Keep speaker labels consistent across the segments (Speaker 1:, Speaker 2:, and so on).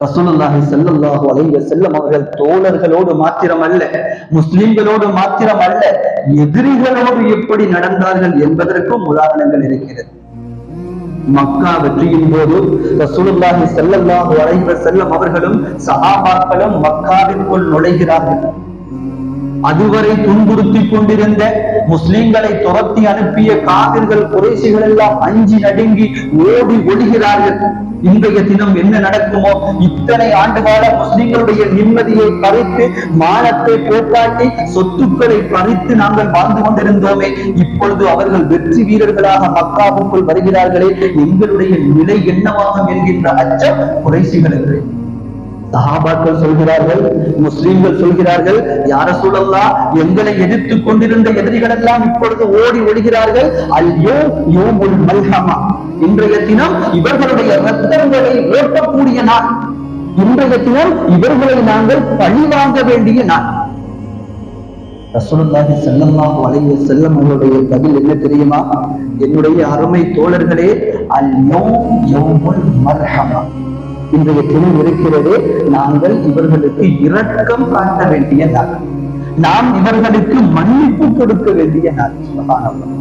Speaker 1: ரசூலுல்லாஹி ஸல்லல்லாஹு அலைஹி வஸல்லம் அவர்கள் தோழர்களோடு மாத்திரமல்ல, முஸ்லிம்களோடு மாத்திரமல்ல, எதிரிகளோடு எப்படி நடந்தார்கள் என்பதற்கும் உதாரணங்கள் இருக்கிறது. மக்கா வெற்றியின் போது ரசூலுல்லாஹி ஸல்லல்லாஹு அலைஹி வஸல்லம் அவர்களும் சஹாபாக்களும் மக்காவிற்குள் நுழைகிறார்கள். அதுவரை துன்புறுத்தி கொண்டிருந்த முஸ்லிம்களை துரத்தி அனுப்பிய காவிர்கள் குறைஷிகள் எல்லாம் அஞ்சி நடுங்கி ஓடி ஒடுகிறார்கள். இன்றைய தினம் என்ன நடக்குமோ, இத்தனை ஆண்டுகால முஸ்லிம்களுடைய நிம்மதியை பறித்து, மானத்தை போக்காட்டி, சொத்துக்களை பறித்து நாங்கள் வாழ்ந்து கொண்டிருந்தோமே, இப்பொழுது அவர்கள் வெற்றி வீரர்களாக மக்காவுக்குள் வருகிறார்களே, எங்களுடைய நிலை என்னவாகும் என்கின்ற அச்சம் குறைஷிகளுக்கு. சஹாபாக்கள் சொல்கிறார்கள், முஸ்லிம்கள் சொல்கிறார்கள், யார சூழல்லா, எங்களை எதிர்த்துக் கொண்டிருந்த எதிரிகள் எல்லாம் இப்பொழுது ஓடி ஒடுகிறார்கள். யோமுல் மல்ஹமா, இன்றைய தினம் இவர்களுடைய ரத்தங்களை ஓட்டக்கூடிய நாள், இன்றைய தினம் இவர்களை நாங்கள் பழி வாங்க வேண்டிய நாள். ரசூலுல்லாஹி ஸல்லல்லாஹு அலைஹி வஸல்லம் அவருடைய பதில் என்ன தெரியுமா? என்னுடைய அருமை தோழர்களே, யோமுல் மர்ஹமா, இன்றைய தினம் இருக்கிறது, நாங்கள் இவர்களுக்கு இரக்கம் காட்ட வேண்டிய நாள், நாம் இவர்களுக்கு மன்னிப்பு கொடுக்க வேண்டிய நாள். சுப்ஹானல்லாஹ்.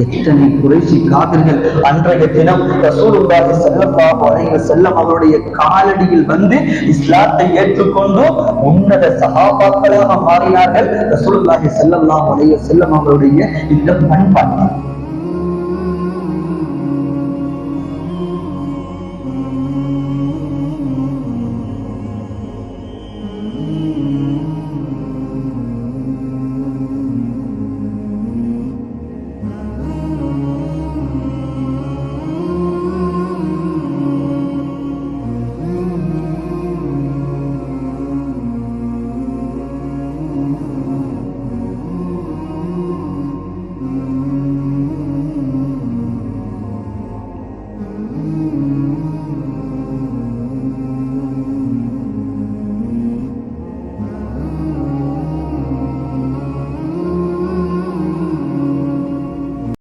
Speaker 1: எத்தனை குறைஷி காவிர்கள் அன்றைய தினம் ரசூலுல்லாஹி ஸல்லல்லாஹு அலைஹி வஸல்லம் அவருடைய காலடியில் வந்து இஸ்லாத்தை ஏற்றுக்கொண்டு உன்னத சஹாபாக்களாக மாறினார்கள். ரசூலுல்லாஹி ஸல்லல்லாஹு அலைஹி வஸல்லம் அவருடைய இந்த பண்பாடு